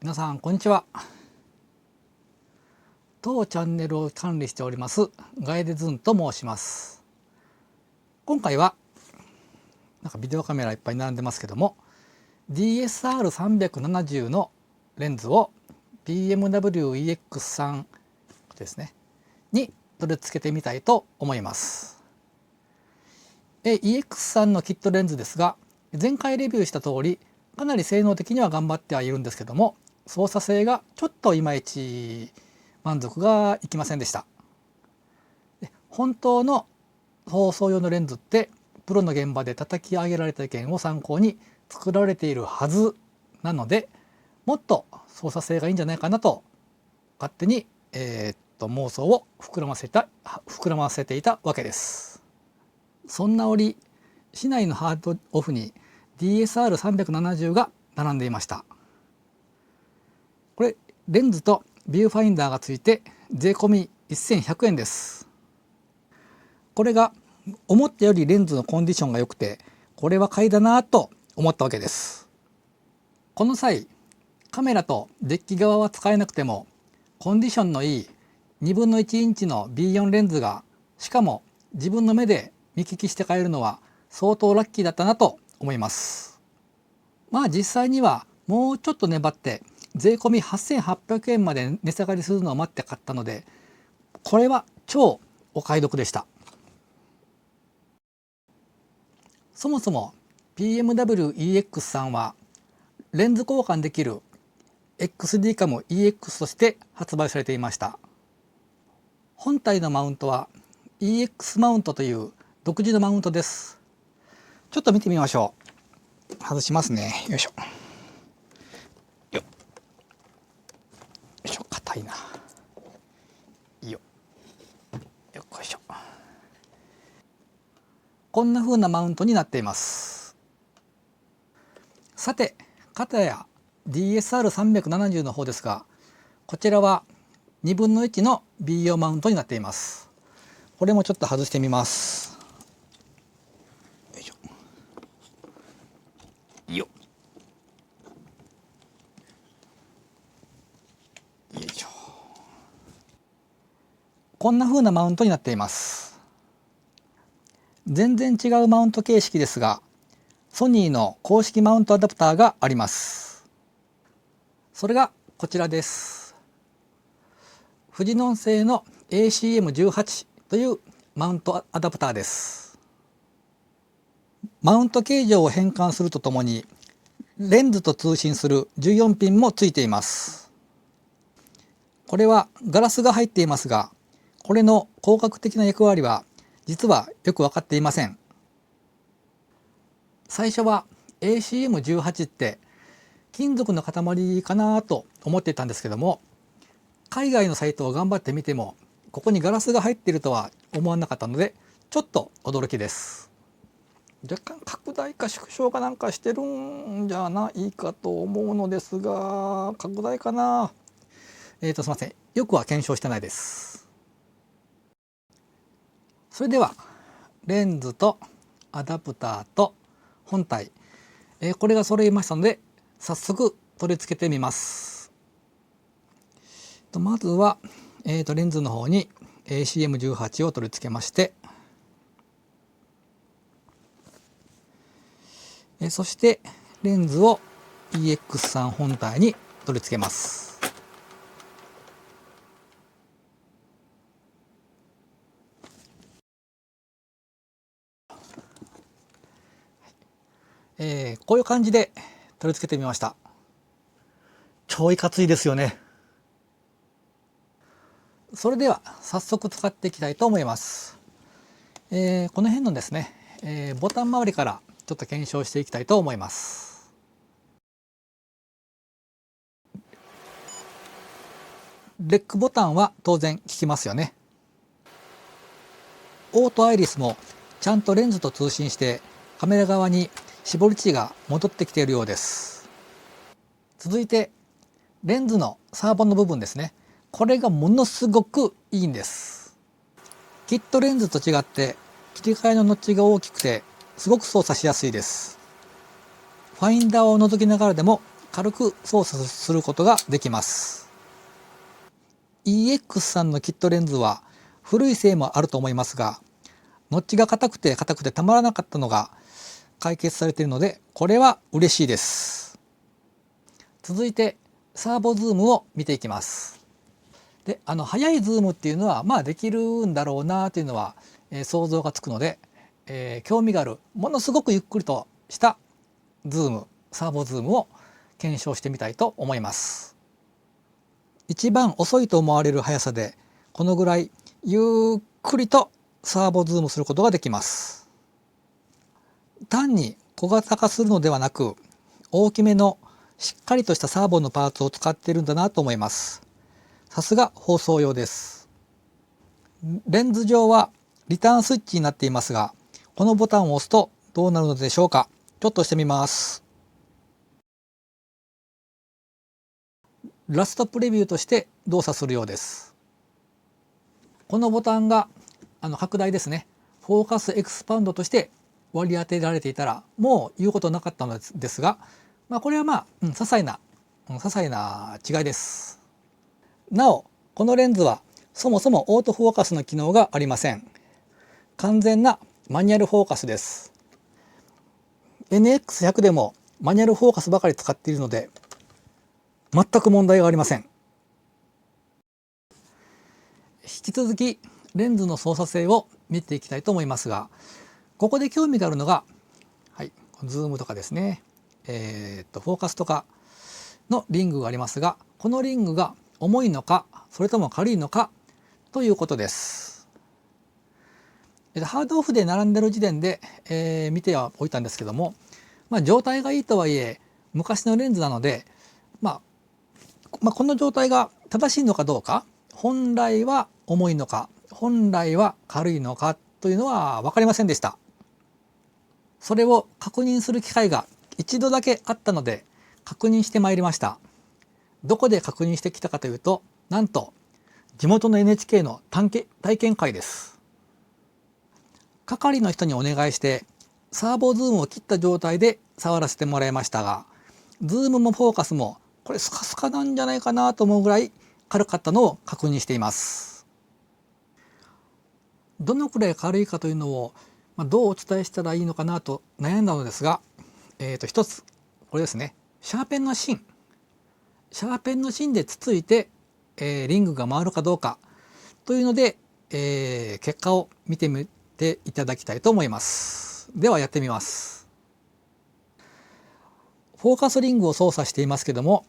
皆さんこんにちは。当チャンネルを管理しておりますガイデズンと申します。今回はビデオカメラいっぱい並んでますけども DSR370 のレンズを BMW-EX3 ですねに取り付けてみたいと思います。EX3 のキットレンズですが、前回レビューした通りかなり性能的には頑張ってはいるんですけども、操作性がちょっといまいち満足がいきませんでした。本当の放送用のレンズってプロの現場で叩き上げられた意見を参考に作られているはずなので、もっと操作性がいいんじゃないかなと勝手に、妄想を膨らませていたわけです。そんな折、市内のハードオフに DSR370 が並んでいました。これレンズとビューファインダーがついて税込み1100円です。これが思ったよりレンズのコンディションが良くて、これは買いだなと思ったわけです。この際カメラとデッキ側は使えなくてもコンディションのいい1/2分の1インチの B4 レンズが、しかも自分の目で見聞きして買えるのは相当ラッキーだったなと思います。実際にはもうちょっと粘って税込み8800円まで値下がりするのを待って買ったので、これは超お買い得でした。そもそも BMW-EX3 はレンズ交換できる XD カム EX として発売されていました。本体のマウントは EX マウントという独自のマウントです。ちょっと見てみましょう。外しますね。よいしょ。よいしょ、硬いな。よっこいしょ。こんな風なマウントになっています。さて、片や DSR370 の方ですが、こちらは1/2分の1の B 用マウントになっています。これもちょっと外してみます。よいしょ。よいしょ。こんな風なマウントになっています。全然違うマウント形式ですが、ソニーの公式マウントアダプターがあります。それがこちらです。フジノン製の ACM18 というマウントアダプターです。マウント形状を変換するとともにレンズと通信する14ピンもついています。これはガラスが入っていますが、これの広角的な役割は実はよく分かっていません。最初は ACM18 って金属の塊かなと思っていたんですけども、海外のサイトを頑張ってみてもここにガラスが入っているとは思わなかったので、ちょっと驚きです。若干拡大か縮小かなんかしてるんじゃないかと思うのですが、拡大かな。すいません、よくは検証してないです。それではレンズとアダプターと本体、これが揃いましたので早速取り付けてみます。まずは、レンズの方に ACM18 を取り付けまして、そしてレンズを EX3 本体に取り付けます。こういう感じで取り付けてみました。超いかついですよね。それでは早速使っていきたいと思います。この辺のですね、ボタン周りからちょっと検証していきたいと思います。レックボタンは当然効きますよね。オートアイリスもちゃんとレンズと通信してカメラ側に絞り値が戻ってきているようです。続いてレンズのサーボの部分ですね。これがものすごくいいんです。キットレンズと違って切り替えのノッチが大きくてすごく操作しやすいです。ファインダーを覗きながらでも軽く操作することができます。EX さんのキットレンズは古いせいもあると思いますが、ノッチが硬くてたまらなかったのが解決されているので、これは嬉しいです。続いてサーボズームを見ていきます。で、速いズームっていうのはできるんだろうなというのは、想像がつくので、興味があるものすごくゆっくりとしたズーム、サーボズームを検証してみたいと思います。一番遅いと思われる速さでこのぐらいゆっくりとサーボズームすることができます。単に小型化するのではなく、大きめのしっかりとしたサーボのパーツを使っているんだなと思います。さすが放送用です。レンズ上はリターンスイッチになっていますが、このボタンを押すとどうなるのでしょうか。ちょっと押してみます。ラストプレビューとして動作するようです。このボタンが拡大ですね、フォーカスエクスパンドとして割り当てられていたらもう言うことなかったのですが、これは些細な違いです。なお、このレンズはそもそもオートフォーカスの機能がありません。完全なマニュアルフォーカスです。NX100 でもマニュアルフォーカスばかり使っているので全く問題がありません。引き続きレンズの操作性を見ていきたいと思いますが、ここで興味があるのが、ズームとかですね、フォーカスとかのリングがありますが、このリングが重いのかそれとも軽いのかということです。ハードオフで並んでる時点で、見てはおいたんですけども、状態がいいとはいえ昔のレンズなので、この状態が正しいのかどうか、本来は重いのか本来は軽いのかというのは分かりませんでした。それを確認する機会が一度だけあったので確認してまいりました。どこで確認してきたかというと、なんと地元の NHK の体験会です。係の人にお願いしてサーボズームを切った状態で触らせてもらいましたが、ズームもフォーカスもこれスカスカなんじゃないかなと思うぐらい軽かったのを確認しています。どのくらい軽いかというのをどうお伝えしたらいいのかなと悩んだのですが、一つこれですね、シャーペンの芯でつついて、リングが回るかどうかというので、結果を見てみていただきたいと思います。ではやってみます。フォーカスリングを操作していますけども、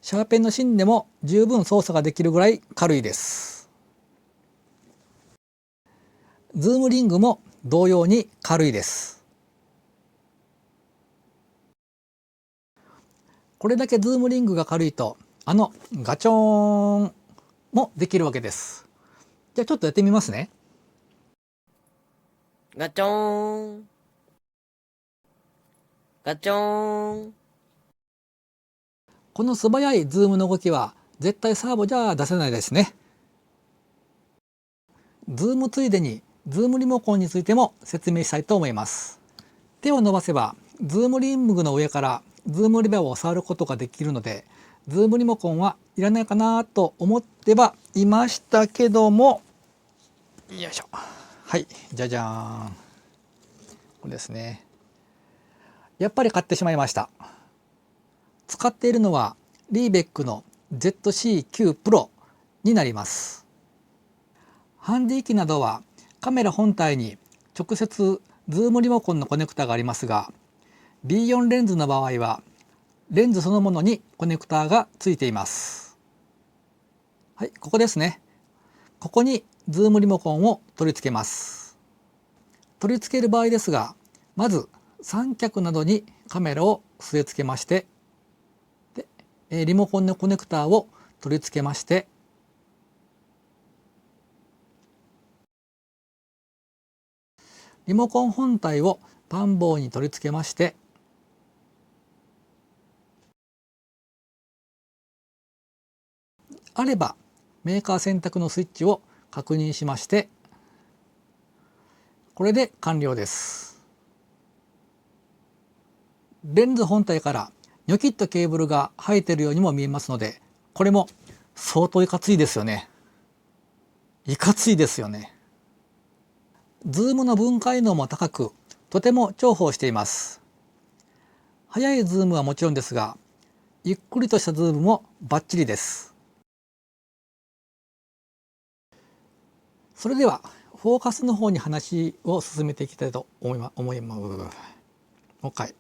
シャーペンの芯でも十分操作ができるぐらい軽いです。ズームリングも同様に軽いです。これだけズームリングが軽いとガチョーンもできるわけです。じゃあちょっとやってみますね。ガチョーンガチョーン。この素早いズームの動きは絶対サーボじゃ出せないですね。ズームついでにズームリモコンについても説明したいと思います。手を伸ばせばズームリングの上からズームレバーを触ることができるので、ズームリモコンはいらないかなと思ってはいましたけども、よいしょ、はい、じゃじゃーん、これですね。やっぱり買ってしまいました。使っているのはリーベックの ZC9 Pro になります。ハンディ機などはカメラ本体に直接ズームリモコンのコネクタがありますが、 B4 レンズの場合はレンズそのものにコネクタがついています。はい、ここですね。ここにズームリモコンを取り付けます。取り付ける場合ですが、まず三脚などにカメラを据え付けまして、でリモコンのコネクタを取り付けまして、リモコン本体をパン棒に取り付けまして、あればメーカー選択のスイッチを確認しまして、これで完了です。レンズ本体からニョキッとケーブルが生えているようにも見えますので、これも相当いかついですよね。いかついですよね。ズームの分解能も高く、とても重宝しています。速いズームはもちろんですが、ゆっくりとしたズームもバッチリです。それではフォーカスの方に話を進めていきたいと思います。もう一回。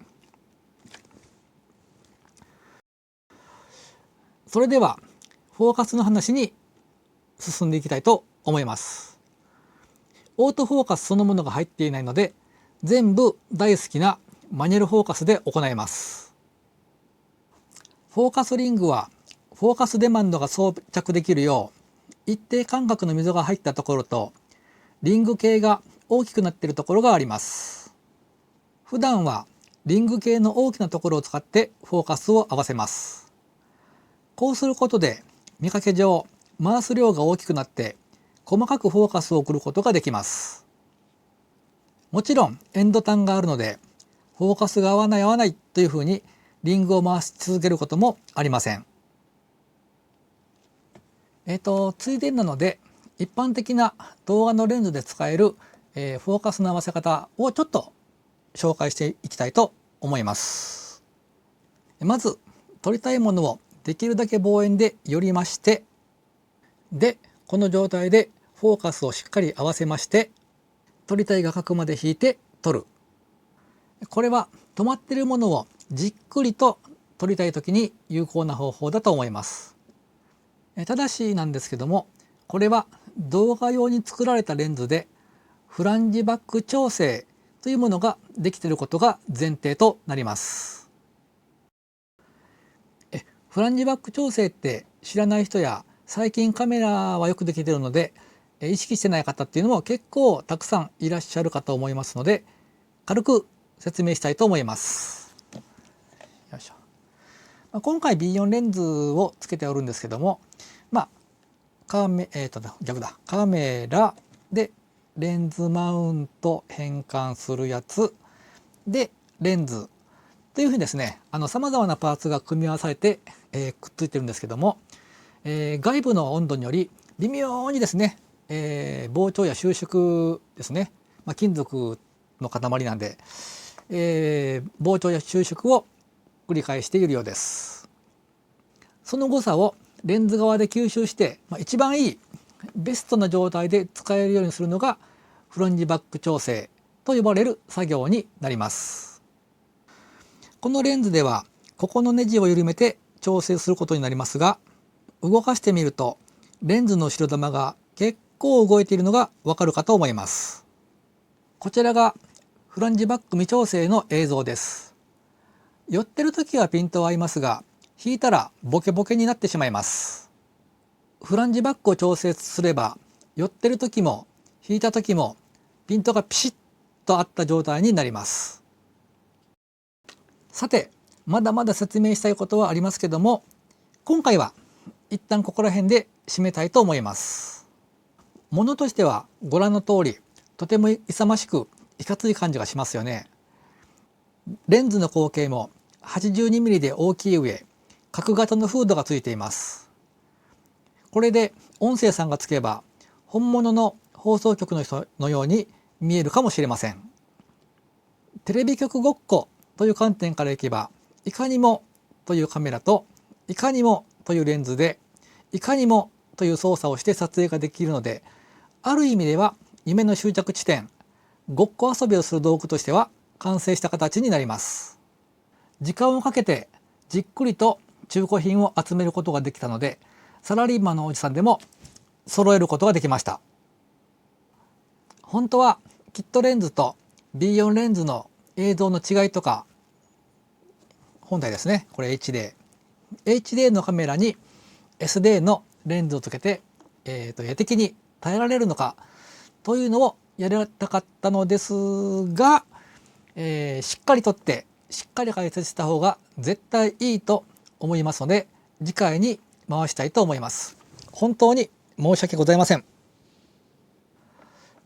それではフォーカスの話に進んでいきたいと思います。オートフォーカスそのものが入っていないので、全部大好きなマニュアルフォーカスで行います。フォーカスリングはフォーカスデマンドが装着できるよう一定間隔の溝が入ったところとリング径が大きくなっているところがあります。普段はリング径の大きなところを使ってフォーカスを合わせます。こうすることで見かけ上回す量が大きくなって細かくフォーカスを送ることができます。もちろんエンド端があるのでフォーカスが合わないというふうにリングを回し続けることもありません。ついでなので一般的な動画のレンズで使える、フォーカスの合わせ方をちょっと紹介していきたいと思います。まず撮りたいものをできるだけ望遠で寄りまして、でこの状態でフォーカスをしっかり合わせまして、撮りたい画角まで引いて撮る。これは止まっているものをじっくりと撮りたい時に有効な方法だと思います。ただしなんですけども、これは動画用に作られたレンズでフランジバック調整というものができていることが前提となります。フランジバック調整って知らない人や最近カメラはよくできているので意識してない方っていうのも結構たくさんいらっしゃるかと思いますので、軽く説明したいと思います。よいしょ。今回 B4 レンズをつけておるんですけども、カメラでレンズマウント変換するやつでレンズというふうにですね、さまざまなパーツが組み合わされて、くっついてるんですけども、外部の温度により微妙にですね、膨張や収縮ですね、金属の塊なんで、膨張や収縮を繰り返しているようです。その誤差をレンズ側で吸収して、一番いいベストな状態で使えるようにするのがフランジバック調整と呼ばれる作業になります。このレンズではここのネジを緩めて調整することになりますが、動かしてみるとレンズの白玉が結構動いているのがわかるかと思います。こちらがフランジバック未調整の映像です。寄ってる時はピントは合いますが、引いたらボケボケになってしまいます。フランジバックを調整すれば寄ってる時も引いた時もピントがピシッと合った状態になります。さて、まだまだ説明したいことはありますけども、今回は一旦ここら辺で締めたいと思います。ものとしてはご覧の通り、とても勇ましくいかつい感じがしますよね。レンズの口径も 82mm で大きい上、角型のフードがついています。これで音声さんがつけば本物の放送局の人のように見えるかもしれません。テレビ局ごっこという観点からいけば、いかにもというカメラといかにもというレンズでいかにもという操作をして撮影ができるので、ある意味では夢の終着地点、ごっこ遊びをする道具としては完成した形になります。時間をかけてじっくりと中古品を集めることができたので、サラリーマンのおじさんでも揃えることができました。本当はキットレンズと B4 レンズの映像の違いとか、本体ですね、これ HD のカメラに SD のレンズをつけて、絵的に耐えられるのかというのをやりたかったのですが、しっかり撮ってしっかり解説した方が絶対いいと思いますので、次回に回したいと思います。本当に申し訳ございません。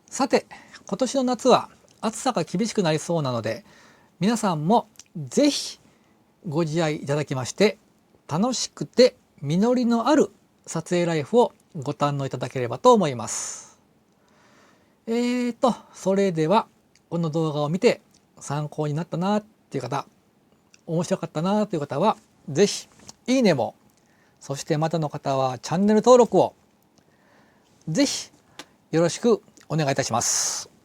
さて、今年の夏は暑さが厳しくなりそうなので、皆さんもぜひご自愛いただきまして楽しくて実りのある撮影ライフをご堪能いただければと思います。それではこの動画を見て参考になったなっていう方、面白かったなという方は是非いいねも、そしてまたの方はチャンネル登録をぜひよろしくお願いいたします。